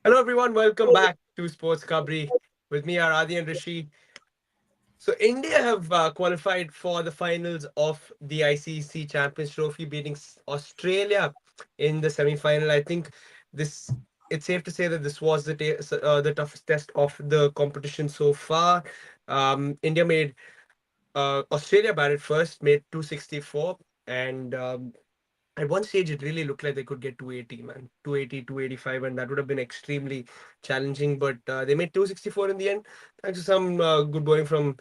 Hello, everyone. Welcome back to Sports Kabri. With me are Adi and Rishi. So, India have qualified for the finals of the ICC Champions Trophy, beating Australia in the semi-final. I think this it's safe to say that this was the toughest test of the competition so far. India made Australia batted first, made 264, and at one stage it really looked like they could get 280, man. 280, 285, and that would have been extremely challenging, but they made 264 in the end, thanks to some good bowling from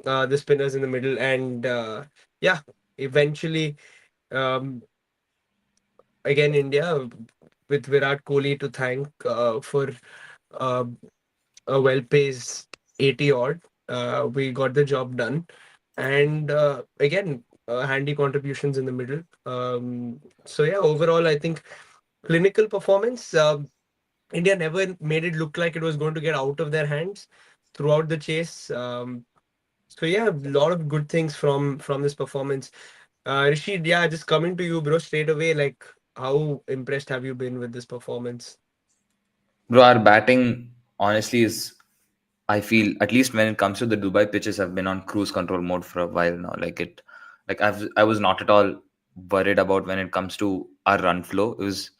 the spinners in the middle. And yeah, eventually, um, again, India with Virat Kohli to thank for uh, a well-paced 80 odd. We got the job done, and again, handy contributions in the middle. So yeah, overall, I think clinical performance. India never made it look like it was going to get out of their hands throughout the chase. So yeah, a lot of good things from this performance. Rashid, yeah, just coming to you, bro, straight away. Like, how impressed have you been with this performance? Bro, our batting honestly is, I feel, at least when it comes to the Dubai pitches, have been on cruise control mode for a while now. I was not at all worried about when it comes to our run flow. It was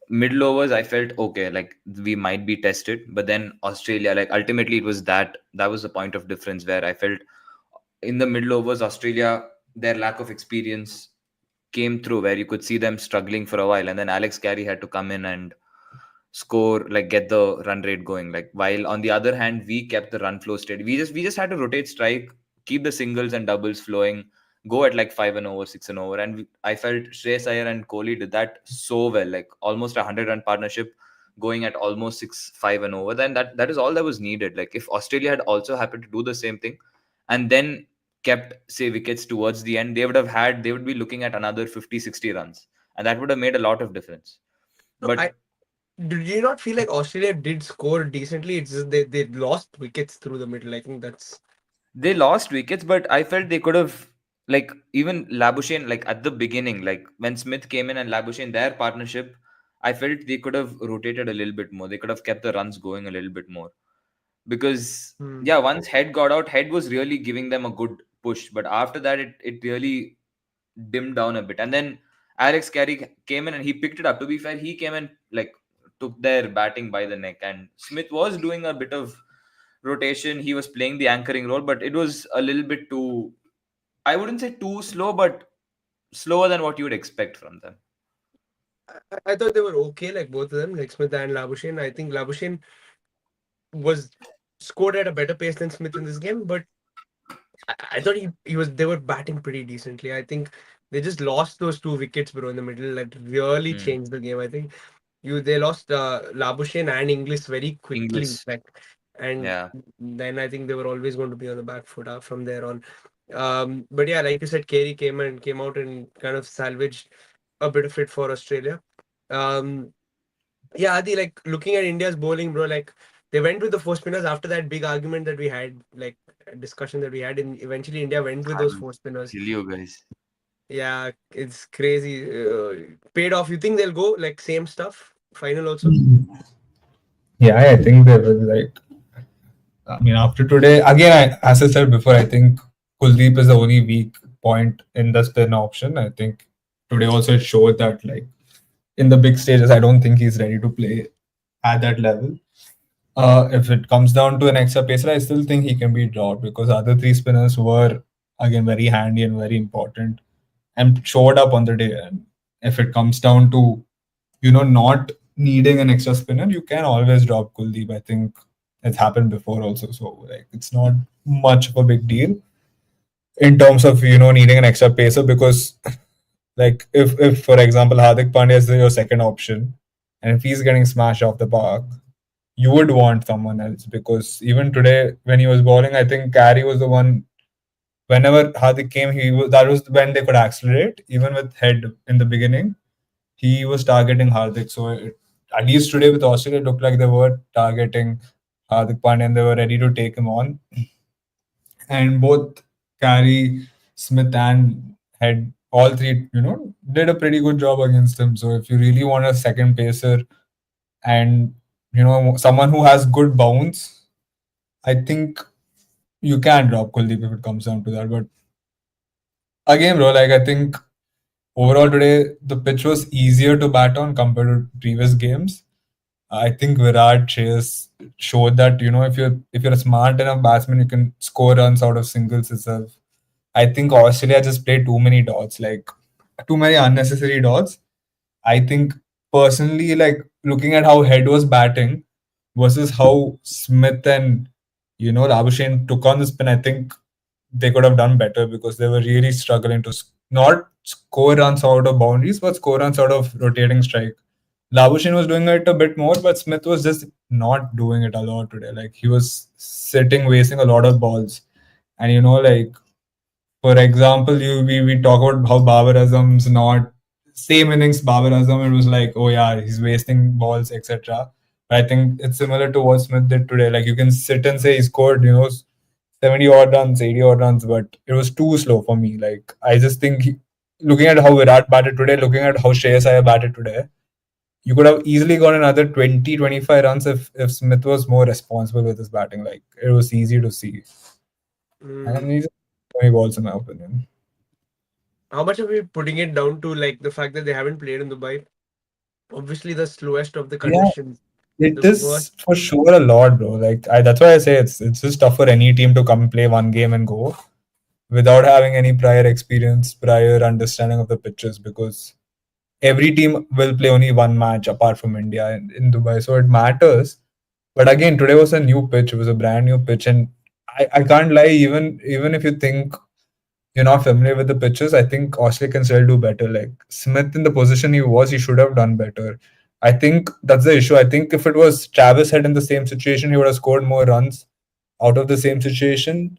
middle overs. I felt okay, like we might be tested, but then Australia, like ultimately, it was that was the point of difference where I felt in the middle overs, Australia, their lack of experience came through, where you could see them struggling for a while, and then Alex Carey had to come in and score, like get the run rate going, like while on the other hand we kept the run flow steady. We just had to rotate strike, keep the singles and doubles flowing, go at like 5 and over, 6 and over, and I felt Shreyas Iyer and Kohli did that so well, like almost a 100-run partnership going at almost 6 5 and over. Then that is all that was needed. Like if Australia had also happened to do the same thing and then kept say wickets towards the end, they would be looking at another 50 60 runs, and that would have made a lot of difference. No, But did you not feel like Australia did score decently? It's just they lost wickets through the middle. I think that's they lost wickets, but I felt they could have, like even Labuschagne, like at the beginning, like when Smith came in and Labuschagne, their partnership, I felt they could have rotated a little bit more. They could have kept the runs going a little bit more because hmm. yeah, once Head got out, Head was really giving them a good push, but after that, it really dimmed down a bit. And then Alex Carey came in and he picked it up. To be fair, he came and like took their batting by the neck, and Smith was doing a bit of rotation. He was playing the anchoring role, but it was a little bit too, I wouldn't say too slow, but slower than what you would expect from them. I thought they were okay, like both of them, like Smith and Labuschagne. I think Labuschagne was scored at a better pace than Smith in this game, but I thought he was they were batting pretty decently. I think they just lost those two wickets, bro, in the middle. That really Hmm. changed the game. I think they lost Labuschagne and Inglis very quickly, English. like, and Yeah. then I think they were always going to be on the back foot from there on. But yeah, like you said, Carey came out and kind of salvaged a bit of it for Australia. Um, yeah, Adi, like looking at India's bowling, bro, like they went with the four spinners after that big argument that we had, like a discussion that we had, and eventually India went with those I'll four spinners. kill you guys. Yeah, it's crazy. Paid off. You think they'll go like same stuff final also? Mhm. Yeah, I think they will. Like, I mean, after today, again, as I said before, I think Kuldeep is the only weak point in the spin option. I think today also it showed that, like, in the big stages, I don't think he's ready to play at that level. If it comes down to an extra pacer, I still think he can be dropped because other three spinners were again very handy and very important and showed up on the day. And if it comes down to not needing an extra spinner, you can always drop Kuldeep. I think it's happened before also, so like it's not much of a big deal in terms of needing an extra pacer because like if for example Hardik Pandya is your second option and if he's getting smashed off the park, you would want someone else because even today when he was bowling, I think Carey was the one. Whenever Hardik came, that was when they could accelerate. Even with Head in the beginning, he was targeting Hardik. So at least today with Australia, it looked like they were targeting Hardik Pandya and they were ready to take him on. And both Carey, Smith, and Head, all three, did a pretty good job against him. So if you really want a second pacer and someone who has good bounce, I think you can drop Kuldeep if it comes down to that. But again, bro, like I think overall today the pitch was easier to bat on compared to previous games. I think Virat Chase showed that if you're a smart enough batsman, you can score runs out of singles itself. I think Australia just played too many dots, like too many unnecessary dots. I think personally, like looking at how Head was batting versus how Smith and Labuschagne took on the spin, I think they could have done better because they were really struggling to not score runs out of boundaries, but score runs out of rotating strike. Labuschagne was doing it a bit more, but Smith was just not doing it a lot today. Like he was sitting, wasting a lot of balls. And like for example, we talk about how Babar Azam's not same innings Babar Azam. It was like, oh yeah, he's wasting balls, etc. But I think it's similar to what Smith did today. Like you can sit and say he scored, 70 odd runs, 80 odd runs, but it was too slow for me. Like I just think looking at how Virat batted today, looking at how Shreyas Iyer batted today, you could have easily got another 20, 25 runs if Smith was more responsible with his batting. Like it was easy to see. Mm. And he's 20 balls in my opinion. How much are we putting it down to like the fact that they haven't played in Dubai? Obviously, the slowest of the Yeah, conditions, it the worst. is for sure a lot, bro. Like that's why I say it's just tough for any team to come play one game and go without having any prior experience, prior understanding of the pitches, because every team will play only one match apart from India in Dubai. So it matters. But again, today was a new pitch. It was a brand new pitch, and I can't lie. Even if you think you're not familiar with the pitches, I think Australia can still do better. Like Smith in the position he was, he should have done better. I think that's the issue. I think if it was Travis Head in the same situation, he would have scored more runs out of the same situation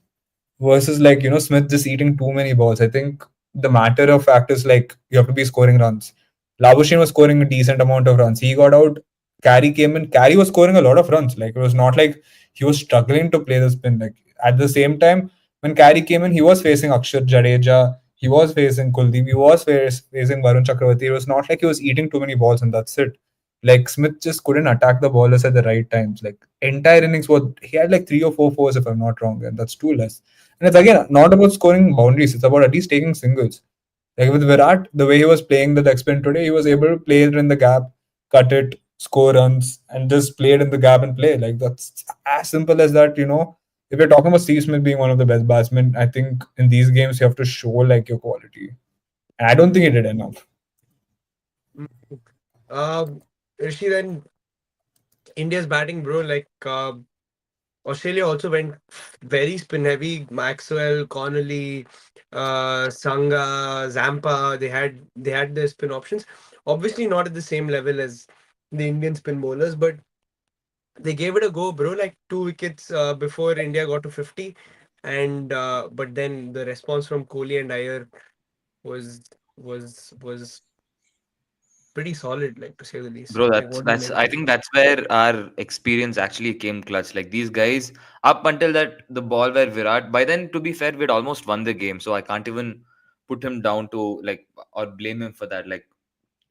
versus like Smith just eating too many balls. I think the matter of fact is like you have to be scoring runs. Labuschagne was scoring a decent amount of runs. He got out. Carey came in. Carey was scoring a lot of runs. Like it was not like he was struggling to play the spin. Like at the same time, when Carey came in, he was facing Akshar Jadeja. He was facing Kuldeep. He was facing Varun Chakravarti. It was not like he was eating too many balls and that's it. Like Smith just couldn't attack the ballers at the right times. Like entire innings was he had like three or four fours if I'm not wrong, and that's too less. And it's again not about scoring boundaries. It's about at least taking singles. Like with Virat, the way he was playing the leg spin today, he was able to play it in the gap, cut it, score runs, and just play it in the gap and play. Like that's as simple as that. If you're talking about Steve Smith being one of the best batsmen, I think in these games you have to show like your quality. And I don't think he did enough. Mm. Rishi, then India's batting, bro. Like Australia also went very spin heavy. Maxwell, Connolly, Sangha, Zampa. They had their spin options. Obviously not at the same level as the Indian spin bowlers, but they gave it a go, bro. Like 2 wickets before India got to 50, and but then the response from Kohli and Iyer was was pretty solid, like to say the least. Bro, Like that's what do you that's make I of it? think that's where our experience actually came clutch. Like these guys, up until that the ball where Virat, by then to be fair, we'd almost won the game. So I can't even put him down to like or blame him for that. Like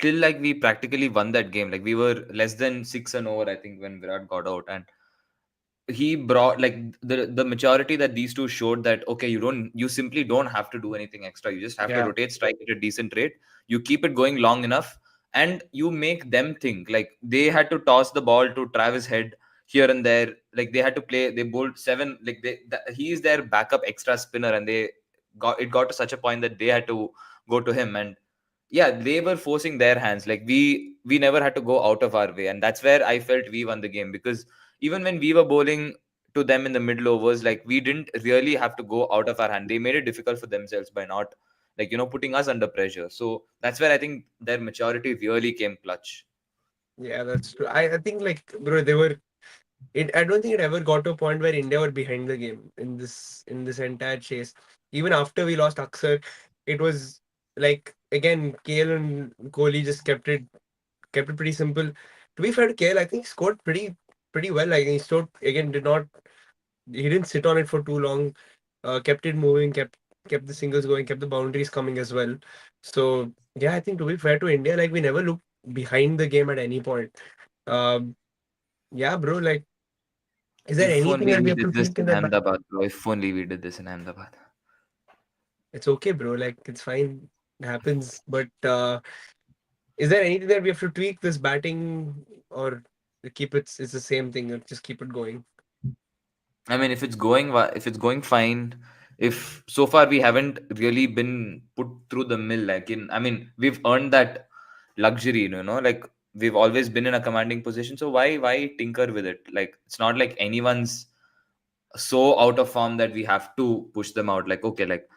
till like we practically won that game. Like we were less than 6 and over, I think, when Virat got out. And he brought like the maturity that these two showed that okay, you simply don't have to do anything extra. You just have to Yeah, rotate strike at a decent rate. You keep it going long enough and you make them think. Like they had to toss the ball to Travis Head here and there. Like they had to play, they bowled seven, like he is their backup extra spinner, and they got to such a point that they had to go to him. And yeah, they were forcing their hands. Like we never had to go out of our way, and that's where I felt we won the game. Because even when we were bowling to them in the middle overs, like we didn't really have to go out of our hand. They made it difficult for themselves by not like putting us under pressure. So that's where I think their maturity really came clutch. yeah, that's true. I think like bro, they were it. I don't think it ever got to a point where India were behind the game in this entire chase. Even after we lost Aksar, it was like again KL and Kohli just kept it pretty simple. To be fair to KL, I think he scored pretty well. Like he scored again, he didn't sit on it for too long. Kept it moving, kept the singles going, kept the boundaries coming as well. So yeah, I think to be fair to India, like we never looked behind the game at any point. Um, Yeah, bro. Like, is there If anything only that we we have to did this tweak in in that? Ahmedabad, bro. If only we did this in Ahmedabad. It's okay, bro. Like, it's fine. It happens. But is there anything that we have to tweak this batting, or keep it? It's the same thing. Or just keep it going. I mean, if it's going, if it's going fine, if so far we haven't really been put through the mill, like in, I mean, we've earned that luxury, like we've always been in a commanding position. So why tinker with it? Like, it's not like anyone's so out of form that we have to push them out. Like, okay, like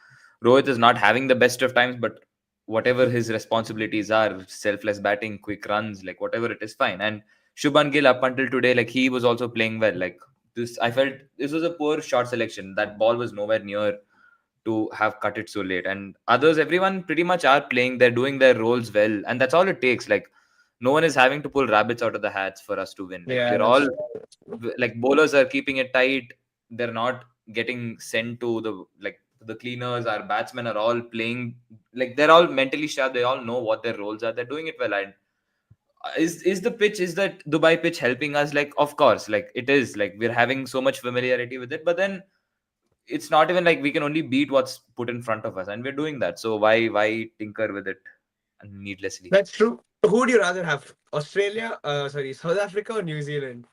Rohit is not having the best of times, but whatever his responsibilities are, selfless batting, quick runs, like whatever it is, fine. And Shubman Gill, up until today, like he was also playing well. Like this, I felt this was a poor shot selection. That ball was nowhere near to have cut it so late. And others, everyone pretty much are playing. They're doing their roles well, and that's all it takes. Like no one is having to pull rabbits out of the hats for us to win. Like Yeah, we're all that's true. like bowlers are keeping it tight. They're not getting sent to the cleaners. Our batsmen are all playing, like they're all mentally sharp. They all know what their roles are. They're doing it well. And is that Dubai pitch helping us? Like, of course, like it is. Like we're having so much familiarity with it, but then it's not even like we can only beat what's put in front of us, and we're doing that. So why tinker with it needlessly? That's true. Who would you rather have? Australia, sorry, South Africa or New Zealand?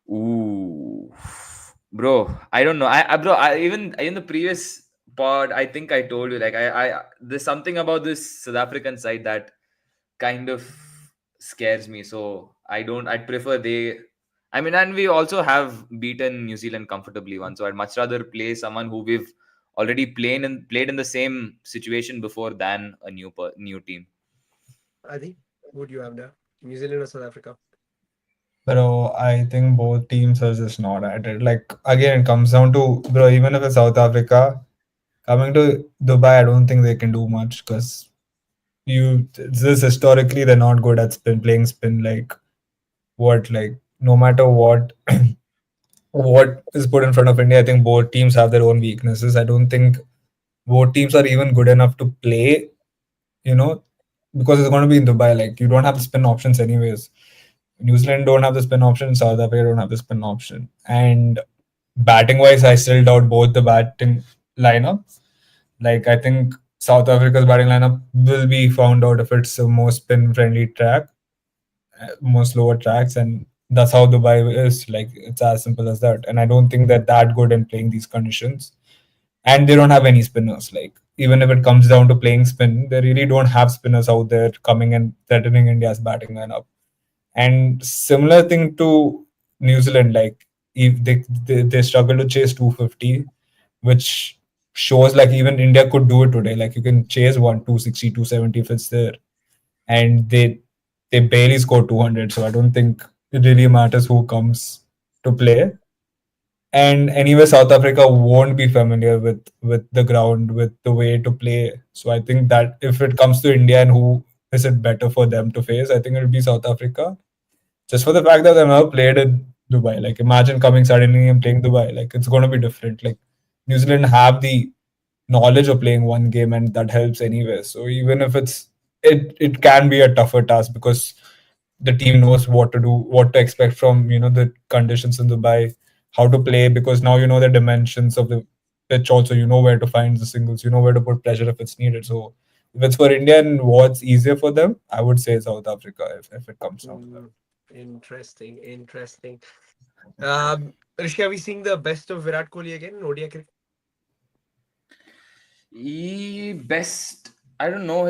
Ooh, bro, I don't know. Bro, even in the previous pod, I think I told you, like, there's something about this South African side that kind of scares me. So I'd prefer they. I mean, and we also have beaten New Zealand comfortably once. So I'd much rather play someone who we've already played in the same situation before than a new team. Adi, who would you have there? New Zealand or South Africa? Bro, I think both teams are just not at it. Like again, it comes down to, bro. Even if it's South Africa coming to Dubai, I don't think they can do much because this historically they're not good at playing spin. Like no matter what is put in front of India, I think both teams have their own weaknesses. I don't think both teams are even good enough to play, you know, because it's going to be in Dubai. Like you don't have the spin options anyways. New Zealand don't have the spin option. South Africa don't have the spin option. And batting wise, I still doubt both the batting lineups. Like I think South Africa's batting lineup will be found out if it's a more spin friendly track, more slower tracks, and that's how Dubai is. Like it's as simple as that. And I don't think they're that good in playing these conditions. And they don't have any spinners. Like even if it comes down to playing spin, they really don't have spinners out there coming and threatening India's batting lineup. And similar thing to New Zealand, like if they struggle to chase 250, which shows like even India could do it today. Like you can chase 260, 270 if it's there, and they barely score 200. So I don't think it really matters who comes to play. And anyway, South Africa won't be familiar with the ground, with the way to play. So I think that if it comes to India and who is it better for them to face, I think it'll be South Africa just for the fact that I've never played in Dubai. Like, imagine coming suddenly and playing Dubai. Like, it's going to be different. Like, New Zealand have the knowledge of playing one game, and that helps anyway. So even if it can be a tougher task because the team knows what to do, what to expect from the conditions in Dubai, how to play because now you know the dimensions of the pitch. Also, you know where to find the singles, you know where to put pressure if it's needed. So if it's for India and what's easier for them, I would say South Africa if it comes down to that. Hmm, interesting, interesting. Rishi, are we seeing the best of Virat Kohli again in ODI cricket? He best. I don't know.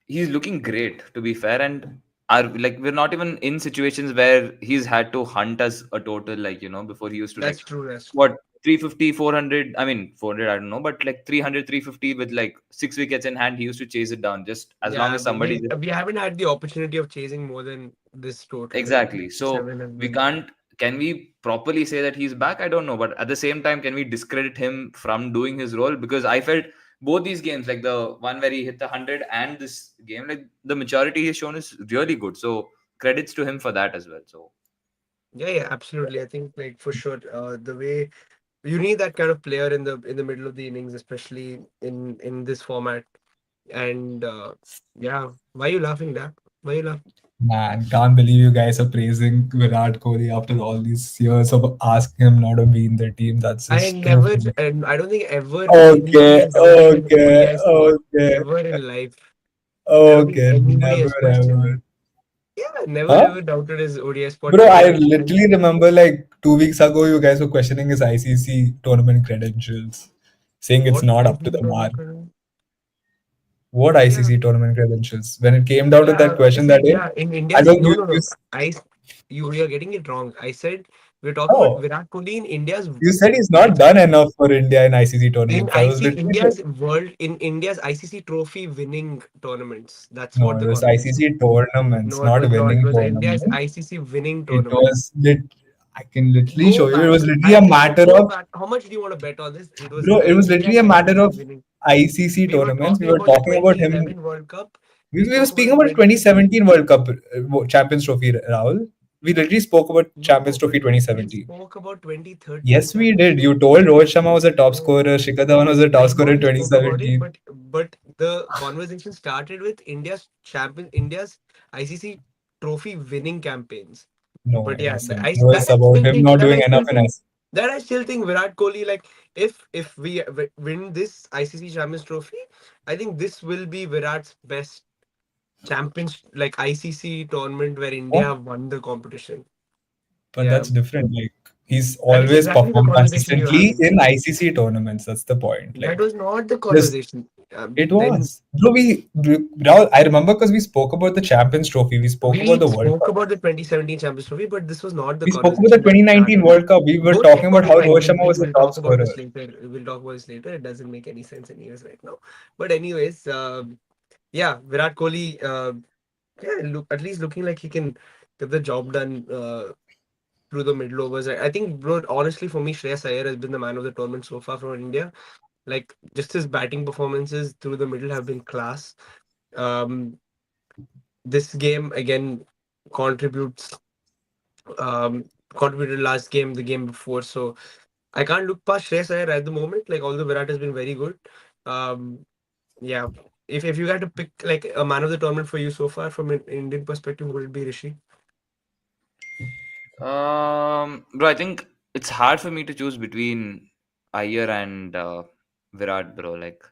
He's looking great to be fair, and are like we're not even in situations where he's had to hunt us a total like before he used to That's like true. That's true. what 350 400. I mean 400. I don't know, but like 300 350 with like 6 wickets in hand, he used to chase it down just as long Yeah, as somebody just we haven't had the opportunity of chasing more than this total, right? exactly. So Seven and we then can't. Can we properly say that he's back? I don't know, but at the same time, can we discredit him from doing his role? Because I felt both these games, like the one where he hit the 100 and this game, like the maturity he's shown is really good. So credits to him for that as well. So yeah, yeah, absolutely. I think like for sure, the way you need that kind of player in the middle of the innings, especially in this format. And yeah, why are you laughing, Dak? Why are you laughing? Man, can't believe you guys are praising Virat Kohli after all these years of asking him not to be in the team. That's I just true. never, and I don't think ever anybody Okay, has doubted his okay, ODI spot okay, ever in life. I don't think okay. anybody Never has questioned ever. him. Yeah, never Huh? ever doubted his ODI spot Bro, I ever. literally remember like 2 weeks ago, you guys were questioning his ICC tournament credentials, saying it's What not up to ICC the mark. tournament? Tournament? What Yeah, ICC tournament credentials? When it came down to that question see, that day, yeah. In I India's don't no, you, no, you no. You're getting it wrong. I said we're talking about oh Virat Kohli in India's you said he's not like done enough for India in ICC in tournaments. I was IC literally saying, India's world in India's ICC trophy winning tournaments. That's no, what it the was conversation. ICC tournaments, No, it not was not. It winning was India's tournaments. ICC winning It tournament. was I can literally Go show you. It back. was literally I a will let matter go of back. How much do you want to bet on this? It was bro. It was literally India's a matter ICC of winning. ICC We were tournaments. We talking were about the talking about him. 2011 World Cup. We We were spoke about speaking the about 20. 2017 World Cup Champions Trophy, Rahul. We literally spoke about Champions No, Trophy we 2017. spoke about 2013 Yes, we Champions did. You Trophy. told Rohit Sharma was a top No, scorer. Shikhar Dhawan was a top I scorer know in we spoke about it, 2017. but the conversation started with India's ICC trophy winning campaigns. No, But it yeah, wasn't. It was about him not that doing I enough still in think us. that I still think Virat Kohli, like, if we win this ICC Champions Trophy, I think this will be Virat's best champions like ICC tournament where India What? have won the competition. But Yeah, that's different. Like he's that is always exactly the performed conversation you're consistently having. in ICC tournaments. That's the point. That Like was not the just conversation. it Then was. Bro, Rahul, I remember because we spoke about the Champions Trophy. We spoke about we the World spoke Cup. about the 2017 Champions Trophy, but this was not the We spoke about the conversation that 2019 started. World Cup. We were Go talking check about on it. how Like Rohit Sharma was the we'll top talk about scorer. this later. We'll talk about this later. It doesn't make any sense anyways right now. But anyways, yeah, Virat Kohli, yeah, look at least looking like he can get the job done through the middle overs. I think, bro, honestly, for me, Shreyas Iyer has been the man of the tournament so far from India. Like just his batting performances through the middle have been class. Um, this game again contributes contributed last game, the game before. So I can't look past Shreyas Iyer at the moment. Like although Virat has been very good, um, yeah. If you had to pick like a man of the tournament for you so far from an Indian perspective, would it be Rishi? Bro, I think it's hard for me to choose between Iyer and Virat, bro. Like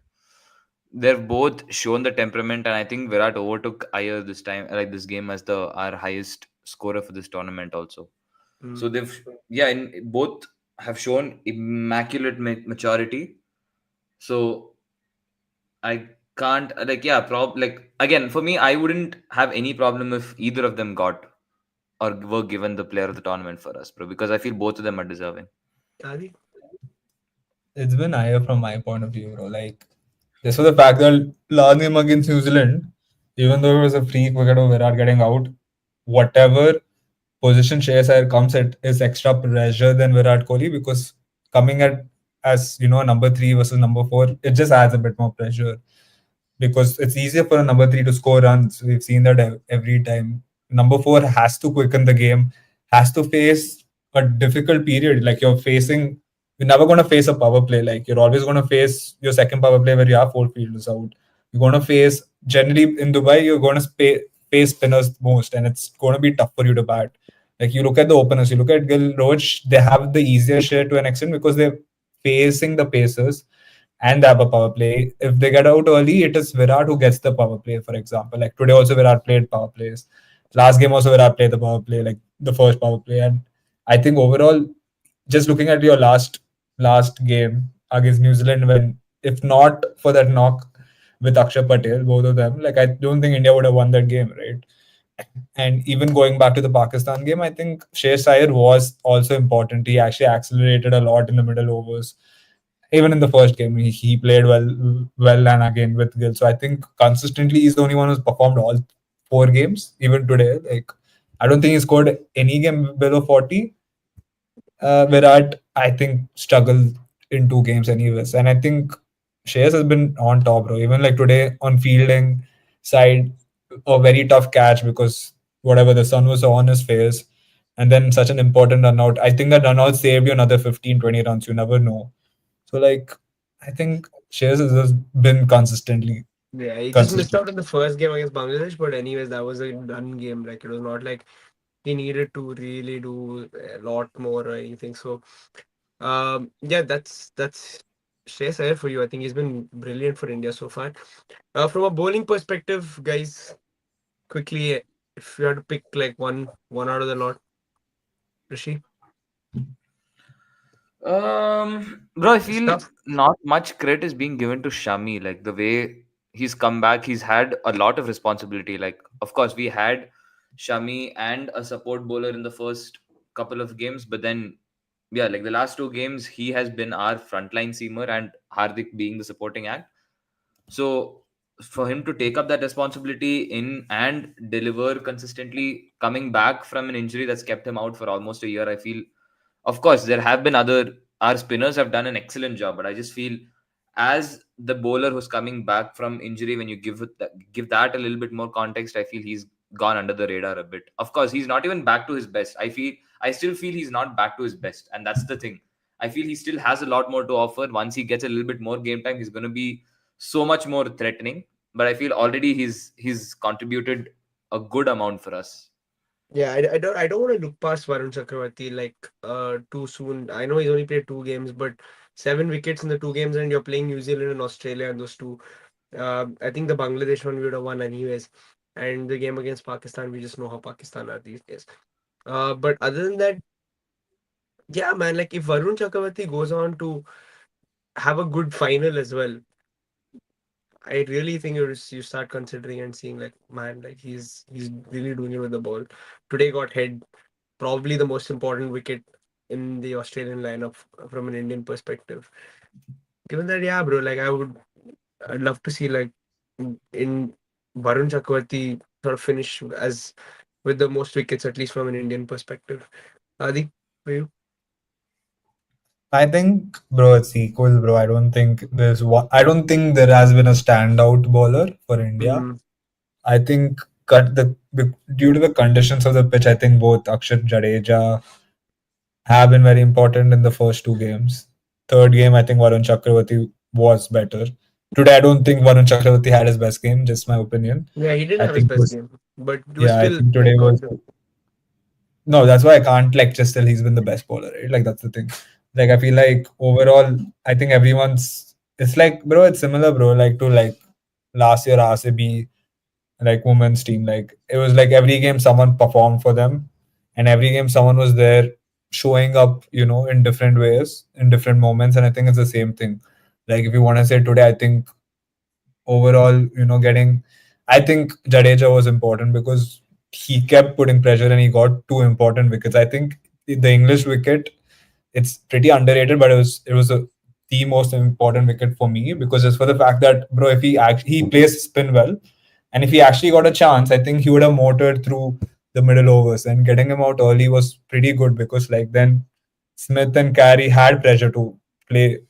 they've both shown the temperament, and I think Virat overtook Iyer this time, like this game, as the our highest scorer for this tournament also. So Mm. they've yeah, both have shown immaculate maturity. So I can't like yeah, like again for me, I wouldn't have any problem if either of them got or were given the player of the tournament for us, bro, because I feel both of them are deserving. Adi? It's been higher from my point of view, bro. Like just for the fact that last game against New Zealand, even though it was a free wicket of Virat getting out, whatever position Shreyas Iyer comes at is extra pressure than Virat Kohli because coming at as you know number three versus number four, it just adds a bit more pressure because it's easier for a number three to score runs. We've seen that every time. Number four has to quicken the game, has to face a difficult period. Like you're never going to face a power play. Like you're always going to face your second power play where you have four fielders out. You're going to face, generally in Dubai, you're going to face spinners most, and it's going to be tough for you to bat. Like you look at the openers, you look at Gil Roach, they have the easier share to an extent because they're facing the Pacers and they have a power play. If they get out early, it is Virat who gets the power play, for example. Like today also Virat played power plays. Last game also Virat played the power play, like the first power play. And I think overall, just looking at your last game against New Zealand, when if not for that knock with Akshay Patel, both of them, like I don't think India would have won that game, right? And even going back to the Pakistan game, I think Shreyas Iyer was also important. He actually accelerated a lot in the middle overs. Even in the first game, he played well, and again with Gill. So I think consistently he's the only one who's performed all four games. Even today, like I don't think he scored any game below 40. Virat, I think, struggled in two games anyways. And I think Shreyas has been on top, bro. Even like today on fielding side, a very tough catch because whatever the sun was on his face. And then such an important run out. I think that run out saved you another 15, 20 runs. You never know. So like I think Shreyas has just been consistently Yeah, he just missed consistent. out on the first game against Bangladesh, but anyways, that was a done game. Like it was not like he needed to really do a lot more or anything. So, yeah, that's Shreyas Iyer for you. I think he's been brilliant for India so far. From a bowling perspective, guys, quickly, if you had to pick like one out of the lot, Rishi, Bro, I it's feel tough. not much credit is being given to Shami. Like the way he's come back, he's had a lot of responsibility. Like, of course, we had Shami and a support bowler in the first couple of games, but then, yeah, like the last two games, he has been our frontline seamer and Hardik being the supporting act. So for him to take up that responsibility in and deliver consistently, coming back from an injury that's kept him out for almost a year, I feel, of course, there have been other, our spinners have done an excellent job, but I just feel as the bowler who's coming back from injury, when you give that a little bit more context, I feel he's gone under the radar a bit. Of course, he's not even back to his best. I still feel he's not back to his best, and that's the thing. I feel he still has a lot more to offer. Once he gets a little bit more game time, he's going to be so much more threatening. But I feel already he's contributed a good amount for us. Yeah, I don't want to look past Varun Chakravarti like too soon. I know he's only played two games, but 7 wickets in the two games, and you're playing New Zealand and Australia and those two. I think the Bangladesh one we would have won anyways, and the game against Pakistan, we just know how Pakistan are these days. But other than that, yeah, man, like if Varun Chakravarti goes on to have a good final as well, I really think you start considering and seeing like, man, like he's really doing it with the ball. Today got head probably the most important wicket in the Australian lineup from an Indian perspective. Given that, yeah, bro, like I'd love to see like in Varun Chakravarti sort of finish as with the most wickets, at least from an Indian perspective. Adi, for you? I think, bro, it's equal, bro. I don't think there's one. I don't think there has been a standout bowler for India. Mm, I think due to the conditions of the pitch, I think both Akshat Jadeja have been very important in the first two games. Third game, I think Varun Chakravarti was better. Today, I don't think Varun Chakravarti had his best game. Just my opinion. yeah, he didn't I have his think best was game, but it was yeah. I still think today like was counted. no. That's why I can't like just tell he's been the best bowler. Right? Like that's the thing. Like I feel like overall, I think everyone's. It's like bro, it's similar, bro. Like to like last year RCB like women's team. Like it was like every game someone performed for them, and every game someone was there showing up, in different ways, in different moments. And I think it's the same thing. Like if you want to say today, I think overall, I think Jadeja was important because he kept putting pressure and he got two important wickets. I think the English wicket, it's pretty underrated, but the most important wicket for me because it's for the fact that bro, if he plays spin well, and if he actually got a chance, I think he would have motored through the middle overs and getting him out early was pretty good because like then Smith and Carey had pressure to play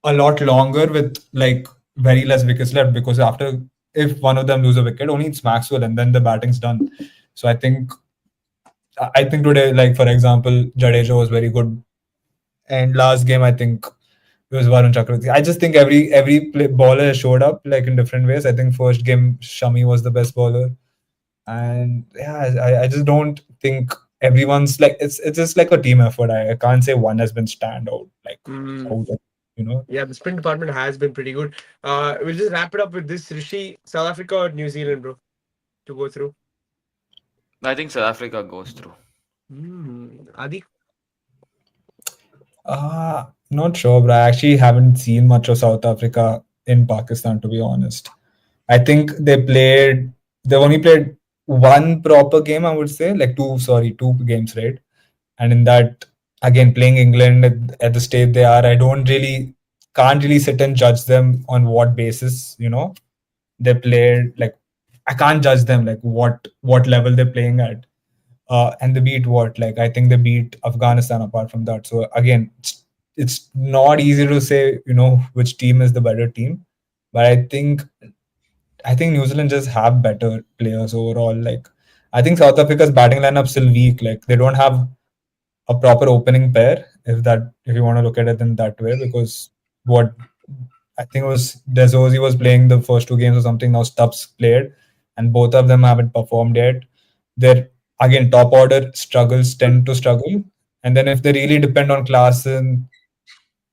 a lot longer with like very less wickets left because after if one of them lose a wicket, only it's Maxwell and then the batting's done. So I think today, like for example, Jadeja was very good, and last game I think it was Varun Chakravarti. I just think every bowler showed up like in different ways. I think first game Shami was the best bowler, and yeah, I just don't think everyone's like it's just like a team effort. I can't say one has been standout like Mm, out of, you know. yeah, the spin department has been pretty good. We'll just wrap it up with this: Rishi, South Africa or New Zealand, bro, to go through. I think South Africa goes through. Adi. Not sure, but I actually haven't seen much of South Africa in Pakistan, to be honest. I think they've only played one proper game, I would say, like two games, right? And in that, again, playing England at the state they are, can't really sit and judge them on what basis, they played. Like, I can't judge them, like, what level they're playing at. And they beat what? Like I think they beat Afghanistan apart from that. So again, it's not easy to say, which team is the better team. But I think New Zealand just have better players overall. Like I think South Africa's batting lineup still weak. Like they don't have a proper opening pair, if you want to look at it in that way, because what I think it was Dezosi was playing the first two games or something. Now Stubbs played, and both of them haven't performed yet. Their again top order struggles tend to struggle, and then if they really depend on Klaassen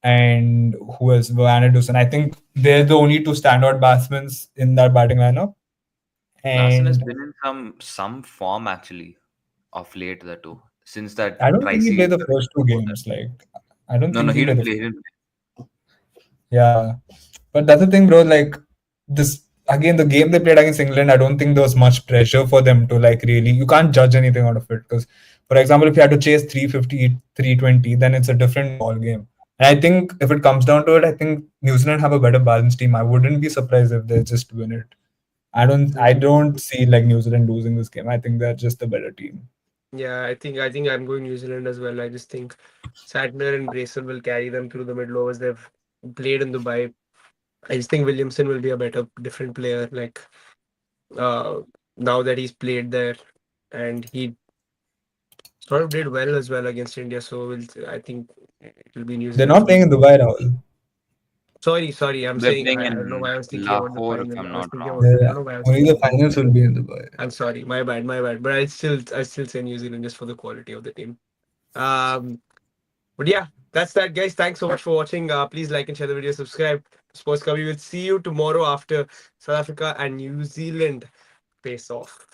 and who else, Vanderdusen, I think they're the only two standout batsmen in that batting lineup. Klaassen has And been in some form actually of late, the two, since that I don't think he tri-series. played the first two games. Like I don't No, think no, he he played didn't the play. He didn't play. yeah. But that's the thing, bro. Like this again, the game they played against England, I don't think there was much pressure for them to like really. You can't judge anything out of it because, for example, if you had to chase 350, 320, then it's a different ball game. And I think if it comes down to it, I think New Zealand have a better balanced team. I wouldn't be surprised if they just win it. I Mm. don't see like New Zealand losing this game. I think they're just a better team. Yeah, I think I'm going New Zealand as well. I just think Santner and Bracel will carry them through the middle overs. They've played in Dubai. I just think Williamson will be a better, different player. Like uh, now that he's played there, and he sort of did well as well against India. So I think it will be New They're Zealand's not playing team. in Dubai, Rahul. Sorry. I'm They're saying playing I don't know why in I was thinking about the Lahore, if final. I'm I was not thinking wrong. about. I Yeah. don't know why I was Only thinking the about that. finals will be in Dubai. I'm sorry. My bad. But I still say New Zealand just for the quality of the team. Um, but yeah, that's that, guys. Thanks so much for watching. Please like and share the video. Subscribe to Sports Club. We will see you tomorrow after South Africa and New Zealand face off.